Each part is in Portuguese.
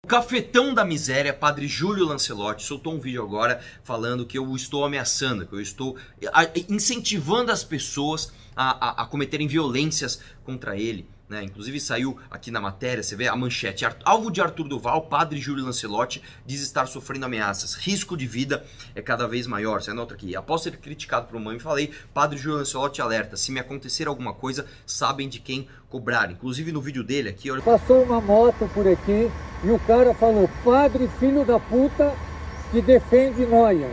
O cafetão da miséria, Padre Júlio Lancelotti, soltou um vídeo agora falando que eu estou ameaçando, que eu estou incentivando as pessoas a cometerem violências contra ele, né? Inclusive saiu aqui na matéria, você vê a manchete: alvo de Arthur Duval, Padre Júlio Lancelotti diz estar sofrendo ameaças, risco de vida é cada vez maior. Você anota aqui: após ser criticado por uma mãe, falei, Padre Júlio Lancelotti alerta, se me acontecer alguma coisa, sabem de quem cobrar. Inclusive no vídeo dele aqui, olha... Passou uma moto por aqui e o cara falou: padre filho da puta que defende Noia.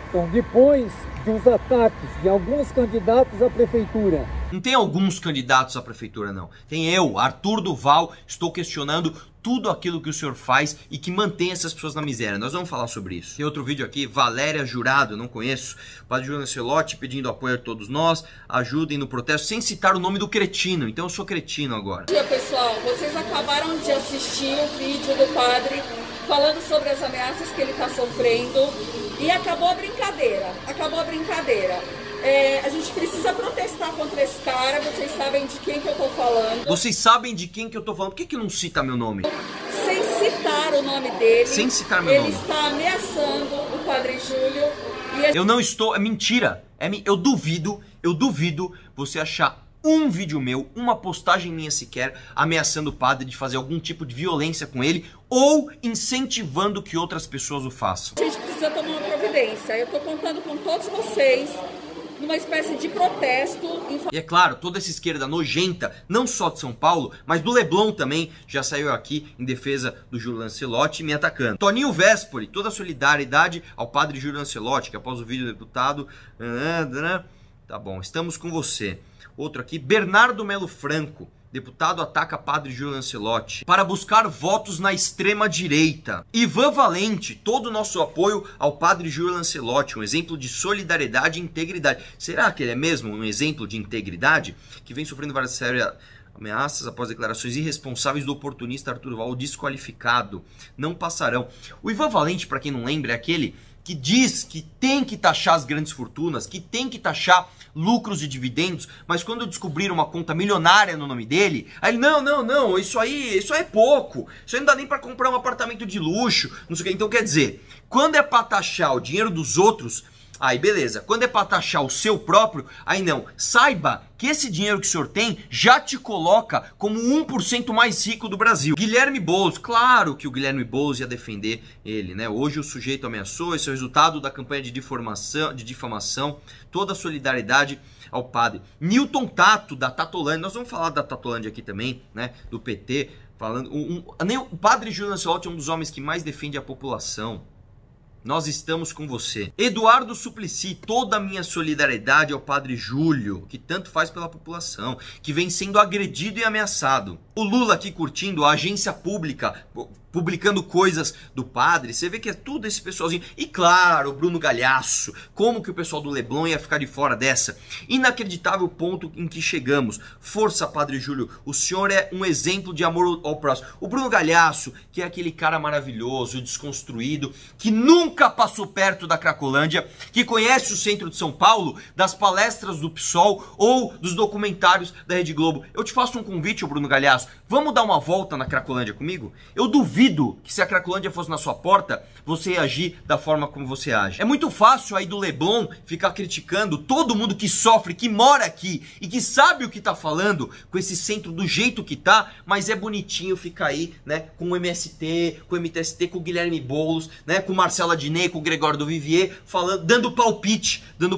Então, depois dos ataques de alguns candidatos à prefeitura. Não tem alguns candidatos à prefeitura, não. Tem eu, Arthur Duval, estou questionando tudo aquilo que o senhor faz e que mantém essas pessoas na miséria. Nós vamos falar sobre isso. Tem outro vídeo aqui, Valéria Jurado, não conheço. Padre Júlio Lancelotti pedindo apoio a todos nós, ajudem no protesto, sem citar o nome do cretino. Então eu sou cretino agora. Bom dia, pessoal. Vocês acabaram de assistir o vídeo do padre falando sobre as ameaças que ele está sofrendo e acabou a brincadeira. A gente precisa protestar contra esse cara. Vocês sabem de quem que eu tô falando. Vocês sabem de quem que eu tô falando. Por que não cita meu nome? Sem citar o nome dele. Sem citar meu nome. Ele está ameaçando o Padre Júlio. Eu não estou... É mentira. Eu duvido você achar um vídeo meu, uma postagem minha sequer, ameaçando o padre de fazer algum tipo de violência com ele ou incentivando que outras pessoas o façam. A gente precisa tomar uma providência. Eu tô contando com todos vocês numa espécie de protesto. E é claro, toda essa esquerda nojenta, não só de São Paulo, mas do Leblon também, já saiu aqui em defesa do Júlio Lancelotti me atacando. Toninho Vespoli, toda a solidariedade ao padre Júlio Lancelotti, que após o vídeo do deputado... Tá bom, estamos com você. Outro aqui, Bernardo Melo Franco. Deputado ataca Padre Júlio Lancelotti para buscar votos na extrema direita. Ivan Valente, todo o nosso apoio ao Padre Júlio Lancelotti, um exemplo de solidariedade e integridade. Será que ele é mesmo um exemplo de integridade? Que vem sofrendo várias sérias ameaças após declarações irresponsáveis do oportunista Arthur Duval, desqualificado. Não passarão. O Ivan Valente, para quem não lembra, é aquele que diz que tem que taxar as grandes fortunas, que tem que taxar lucros e dividendos, mas quando descobrir uma conta milionária no nome dele, aí não, isso aí é pouco, isso aí não dá nem para comprar um apartamento de luxo, não sei o que. Então quer dizer, quando é para taxar o dinheiro dos outros, aí beleza, quando é para taxar o seu próprio, aí não. Saiba que esse dinheiro que o senhor tem já te coloca como 1% mais rico do Brasil. Guilherme Boulos, claro que o Guilherme Boulos ia defender ele, né? Hoje o sujeito ameaçou, esse é o resultado da campanha de difamação, toda a solidariedade ao padre. Newton Tato, da Tatolândia, nós vamos falar da Tatolândia aqui também, né? Do PT, falando... O padre Júlio Lancelotti é um dos homens que mais defende a população. Nós estamos com você. Eduardo Suplicy, toda a minha solidariedade ao Padre Júlio, que tanto faz pela população, que vem sendo agredido e ameaçado. O Lula aqui curtindo a agência pública, publicando coisas do padre, você vê que é tudo esse pessoalzinho. E claro, o Bruno Galhaço, como que o pessoal do Leblon ia ficar de fora dessa? Inacreditável ponto em que chegamos. Força, Padre Júlio, o senhor é um exemplo de amor ao próximo. O Bruno Galhaço, que é aquele cara maravilhoso, desconstruído, que nunca passou perto da Cracolândia, que conhece o centro de São Paulo, das palestras do PSOL ou dos documentários da Rede Globo. Eu te faço um convite, Bruno Galhaço, vamos dar uma volta na Cracolândia comigo? Eu duvido que se a Cracolândia fosse na sua porta, você ia agir da forma como você age. É muito fácil aí do Leblon ficar criticando todo mundo que sofre, que mora aqui e que sabe o que tá falando com esse centro do jeito que tá, mas é bonitinho ficar aí, né, com o MST, com o MTST, com o Guilherme Boulos, né, com o Marcelo Adnet, com o Gregório do Vivier, falando, dando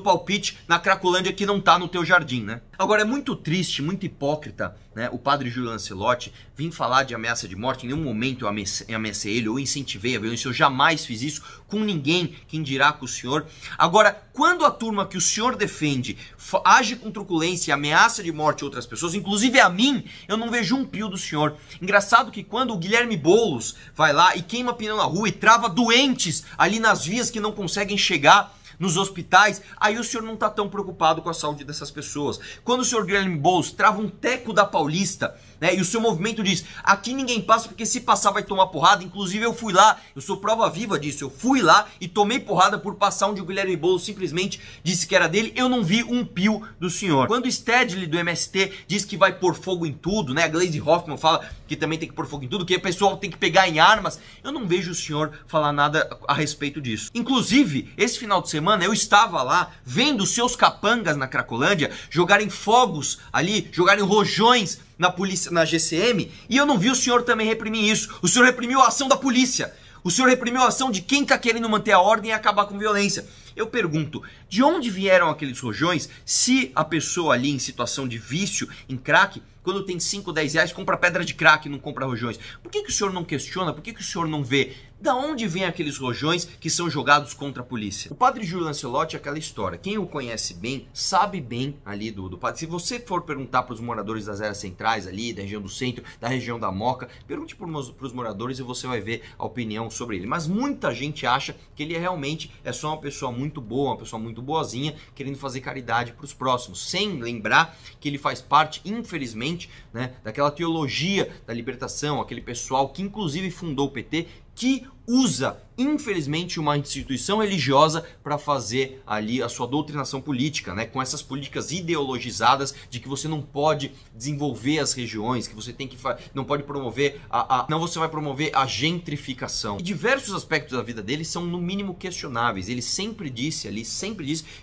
palpite na Cracolândia que não tá no teu jardim, né? Agora é muito triste, muito hipócrita, né, o Padre Júlio Lancelotti vir falar de ameaça de morte. Em nenhum momento eu ameacei ele ou incentivei a violência, eu jamais fiz isso com ninguém, quem dirá com o senhor. Agora, quando a turma que o senhor defende age com truculência e ameaça de morte a outras pessoas, inclusive a mim, eu não vejo um pio do senhor. Engraçado que quando o Guilherme Boulos vai lá e queima pneu na rua e trava doentes ali nas vias que não conseguem chegar nos hospitais, aí o senhor não está tão preocupado com a saúde dessas pessoas. Quando o senhor Guilherme Boulos trava um teco da Paulista né? E o seu movimento diz, aqui ninguém passa porque se passar vai tomar porrada. Inclusive eu fui lá, eu sou prova viva disso, eu fui lá e tomei porrada por passar onde o Guilherme Boulos simplesmente disse que era dele. Eu não vi um pio do senhor. Quando o Stedley do MST diz que vai pôr fogo em tudo, né? A Gleisi Hoffmann fala que também tem que pôr fogo em tudo, que o pessoal tem que pegar em armas. Eu não vejo o senhor falar nada a respeito disso. Inclusive, esse final de semana eu estava lá vendo seus capangas na Cracolândia jogarem fogos ali, jogarem rojões na polícia, na GCM, e eu não vi o senhor também reprimir isso. O senhor reprimiu a ação da polícia. O senhor reprimiu a ação de quem está querendo manter a ordem e acabar com violência. Eu pergunto, de onde vieram aqueles rojões se a pessoa ali em situação de vício, em crack, quando tem 5, 10 reais, compra pedra de crack e não compra rojões? Por que o senhor não questiona? Por que o senhor não vê? Da onde vêm aqueles rojões que são jogados contra a polícia? O padre Júlio Lancelotti é aquela história. Quem o conhece bem, sabe bem ali do padre. Se você for perguntar para os moradores das áreas centrais ali, da região do centro, da região da Moca, pergunte para os moradores e você vai ver a opinião sobre ele. Mas muita gente acha que ele realmente é só uma pessoa muito boa, uma pessoa muito boazinha, querendo fazer caridade para os próximos, sem lembrar que ele faz parte, infelizmente, né, daquela teologia da libertação, aquele pessoal que inclusive fundou o PT, que usa, infelizmente, uma instituição religiosa para fazer ali a sua doutrinação política, né? Com essas políticas ideologizadas de que você não pode desenvolver as regiões, que você tem que não pode promover não, você vai promover a gentrificação. E diversos aspectos da vida dele são no mínimo questionáveis. Ele sempre disse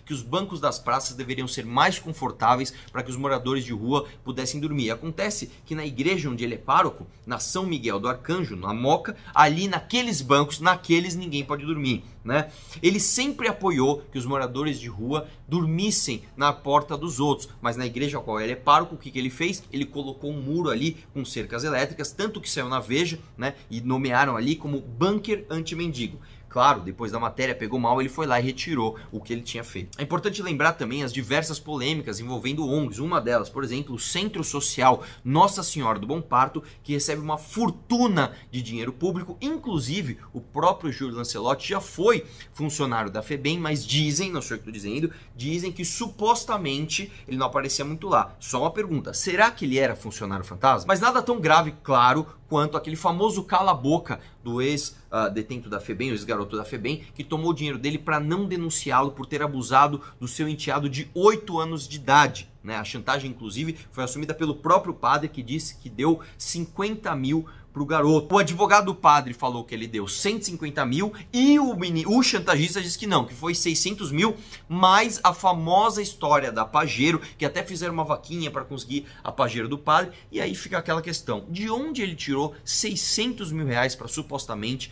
que os bancos das praças deveriam ser mais confortáveis para que os moradores de rua pudessem dormir. Acontece que na igreja onde ele é pároco, na São Miguel do Arcanjo, na Moca, ali naqueles bancos, naqueles ninguém pode dormir, né? Ele sempre apoiou que os moradores de rua dormissem na porta dos outros, mas na igreja ao qual ele é pároco, o que ele fez? Ele colocou um muro ali com cercas elétricas, tanto que saiu na Veja, né? E nomearam ali como bunker anti-mendigo. Claro, depois da matéria pegou mal, ele foi lá e retirou o que ele tinha feito. É importante lembrar também as diversas polêmicas envolvendo ONGs. Uma delas, por exemplo, o Centro Social Nossa Senhora do Bom Parto, que recebe uma fortuna de dinheiro público. Inclusive, o próprio Júlio Lancelotti já foi funcionário da FEBEM, mas dizem, não sei o que estou dizendo, dizem que supostamente ele não aparecia muito lá. Só uma pergunta, será que ele era funcionário fantasma? Mas nada tão grave, claro, quanto aquele famoso cala-boca do ex-detento da FEBEM, o ex-garoto da FEBEM, que tomou o dinheiro dele para não denunciá-lo por ter abusado do seu enteado de 8 anos de idade. Né? A chantagem, inclusive, foi assumida pelo próprio padre, que disse que deu 50 mil para o garoto. O advogado do padre falou que ele deu 150 mil e o chantagista disse que não, que foi 600 mil, mais a famosa história da Pajero, que até fizeram uma vaquinha para conseguir a Pajero do padre. E aí fica aquela questão, de onde ele tirou 600 mil reais para supostamente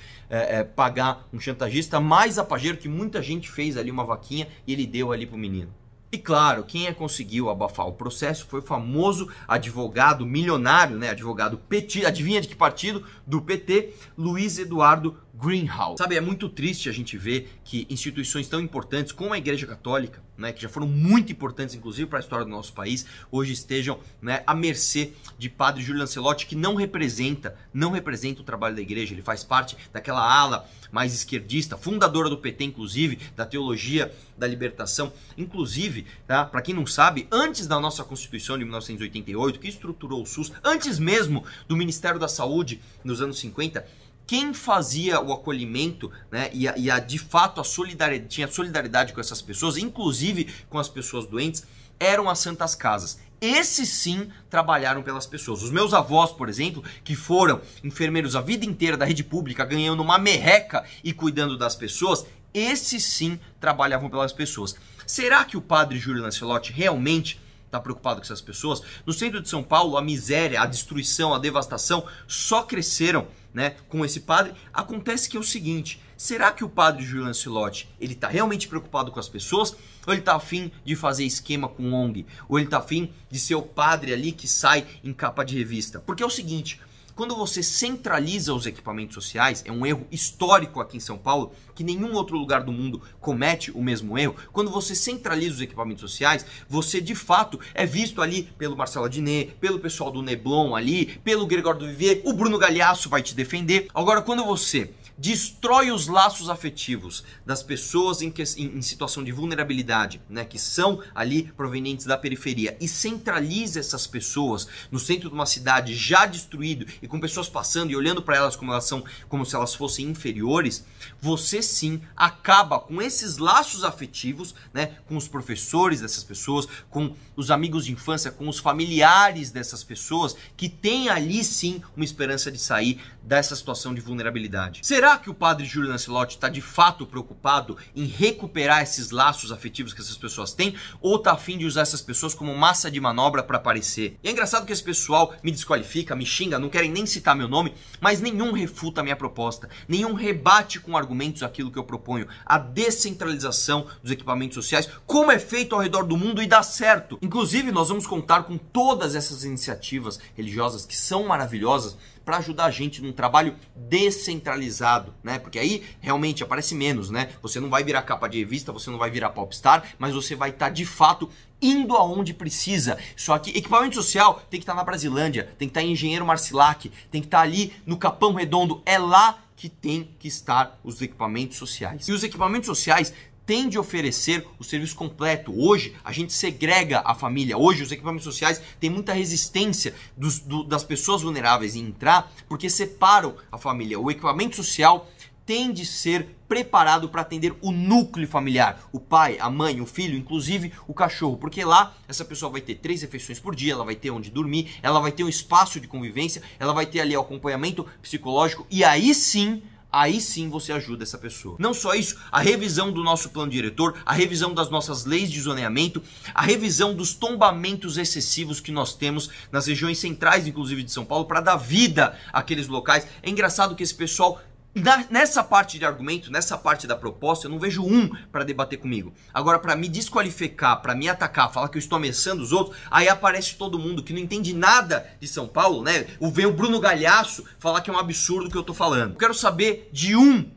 pagar um chantagista, mais a Pajero, que muita gente fez ali uma vaquinha e ele deu ali pro menino. E claro, quem conseguiu abafar o processo foi o famoso advogado milionário, né? Advogado petista, adivinha de que partido? Do PT, Luiz Eduardo Greenhalgh. Sabe, é muito triste a gente ver que instituições tão importantes como a Igreja Católica, né, que já foram muito importantes inclusive para a história do nosso país, hoje estejam, né, à mercê de padre Júlio Lancelotti, que não representa o trabalho da igreja. Ele faz parte daquela ala mais esquerdista, fundadora do PT inclusive, da teologia da libertação. Inclusive, tá, para quem não sabe, antes da nossa Constituição de 1988, que estruturou o SUS, antes mesmo do Ministério da Saúde nos anos 50, quem fazia o acolhimento, né, de fato a solidariedade, tinha solidariedade com essas pessoas, inclusive com as pessoas doentes, eram as Santas Casas. Esses sim trabalharam pelas pessoas. Os meus avós, por exemplo, que foram enfermeiros a vida inteira da rede pública, ganhando uma merreca e cuidando das pessoas, esses sim trabalhavam pelas pessoas. Será que o padre Júlio Lancelotti realmente está preocupado com essas pessoas? No centro de São Paulo, a miséria, a destruição, a devastação só cresceram, né, com esse padre. Acontece que é o seguinte, será que o padre Júlio Lancelotti, ele está realmente preocupado com as pessoas? Ou ele está afim de fazer esquema com ONG? Ou ele está afim de ser o padre ali que sai em capa de revista? Porque é o seguinte, quando você centraliza os equipamentos sociais, é um erro histórico aqui em São Paulo, que nenhum outro lugar do mundo comete o mesmo erro. Quando você centraliza os equipamentos sociais, você de fato é visto ali pelo Marcelo Adnet, pelo pessoal do Neblon ali, pelo Gregório do Vivier, o Bruno Galhaço vai te defender. Agora, quando você destrói os laços afetivos das pessoas em situação de vulnerabilidade, né, que são ali provenientes da periferia, e centraliza essas pessoas no centro de uma cidade já destruído e com pessoas passando e olhando para elas como se elas fossem inferiores, você sim acaba com esses laços afetivos, né, com os professores dessas pessoas, com os amigos de infância, com os familiares dessas pessoas que têm ali sim uma esperança de sair dessa situação de vulnerabilidade. Será que o padre Júlio Lancelotti está de fato preocupado em recuperar esses laços afetivos que essas pessoas têm, ou está a fim de usar essas pessoas como massa de manobra para aparecer? E é engraçado que esse pessoal me desqualifica, me xinga, não querem nem citar meu nome, mas nenhum refuta a minha proposta, nenhum rebate com argumentos aquilo que eu proponho, a descentralização dos equipamentos sociais, como é feito ao redor do mundo e dá certo. Inclusive, nós vamos contar com todas essas iniciativas religiosas que são maravilhosas para ajudar a gente num trabalho descentralizado, né? Porque aí realmente aparece menos, né? Você não vai virar capa de revista, você não vai virar popstar, mas você vai estar de fato indo aonde precisa. Só que equipamento social tem que estar na Brasilândia, tem que estar em Engenheiro Marcilac, tem que estar ali no Capão Redondo. É lá que tem que estar os equipamentos sociais. E os equipamentos sociais tem de oferecer o serviço completo. Hoje a gente segrega a família. Hoje os equipamentos sociais têm muita resistência das pessoas vulneráveis em entrar, porque separam a família. O equipamento social tem de ser preparado para atender o núcleo familiar, o pai, a mãe, o filho, inclusive o cachorro, porque lá essa pessoa vai ter 3 refeições por dia, ela vai ter onde dormir, ela vai ter um espaço de convivência, ela vai ter ali acompanhamento psicológico, e aí sim você ajuda essa pessoa. Não só isso, a revisão do nosso plano diretor, a revisão das nossas leis de zoneamento, a revisão dos tombamentos excessivos que nós temos nas regiões centrais, inclusive de São Paulo, para dar vida àqueles locais. É engraçado que esse pessoal, nessa parte de argumento, nessa parte da proposta, eu não vejo um para debater comigo. Agora, para me desqualificar, para me atacar, falar que eu estou ameaçando os outros, aí aparece todo mundo que não entende nada de São Paulo, né? Vem o Bruno Galhaço falar que é um absurdo o que eu tô falando. Eu quero saber de um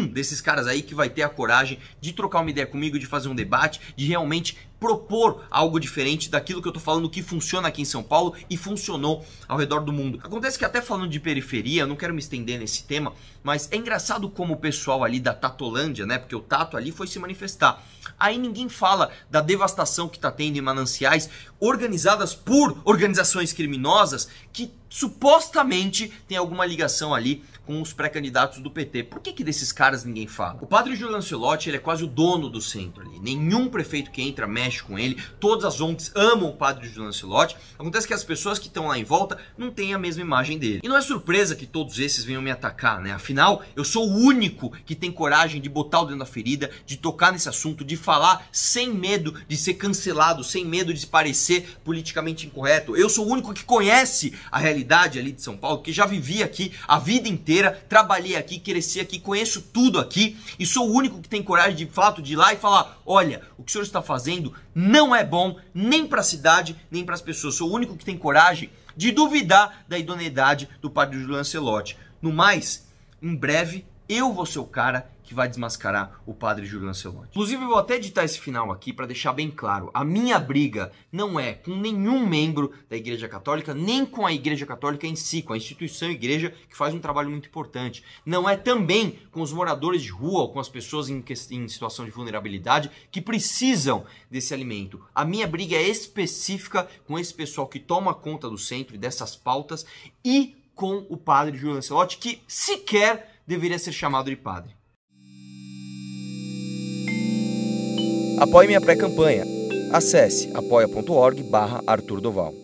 desses caras aí que vai ter a coragem de trocar uma ideia comigo, de fazer um debate, de realmente propor algo diferente daquilo que eu tô falando que funciona aqui em São Paulo e funcionou ao redor do mundo. Acontece que até falando de periferia, eu não quero me estender nesse tema, mas é engraçado como o pessoal ali da Tatolândia, né, porque o Tato ali foi se manifestar. Aí ninguém fala da devastação que tá tendo em mananciais organizadas por organizações criminosas que supostamente tem alguma ligação ali com os pré-candidatos do PT. Por que desses caras ninguém fala? O padre Júlio Lancelotti, ele é quase o dono do centro ali. Nenhum prefeito que entra mexe com ele. Todas as ONGs amam o padre Júlio Lancelotti. Acontece que as pessoas que estão lá em volta não têm a mesma imagem dele. E não é surpresa que todos esses venham me atacar, né? Afinal, eu sou o único que tem coragem de botar o dedo na ferida, de tocar nesse assunto, de falar sem medo de ser cancelado, sem medo de parecer politicamente incorreto. Eu sou o único que conhece a realidade ali de São Paulo, que já vivi aqui a vida inteira, trabalhei aqui, cresci aqui, conheço tudo aqui e sou o único que tem coragem de fato de ir lá e falar: olha, o que o senhor está fazendo não é bom nem para a cidade, nem para as pessoas. Sou o único que tem coragem de duvidar da idoneidade do padre Júlio Lancelotti. No mais, em breve eu vou ser o cara que vai desmascarar o padre Júlio Lancelotti. Inclusive, eu vou até editar esse final aqui para deixar bem claro. A minha briga não é com nenhum membro da Igreja Católica, nem com a Igreja Católica em si, com a instituição Igreja, que faz um trabalho muito importante. Não é também com os moradores de rua ou com as pessoas em situação de vulnerabilidade que precisam desse alimento. A minha briga é específica com esse pessoal que toma conta do centro e dessas pautas e com o padre Júlio Lancelotti, que sequer deveria ser chamado de padre. Apoie minha pré-campanha. Acesse apoia.org/Arthur Doval.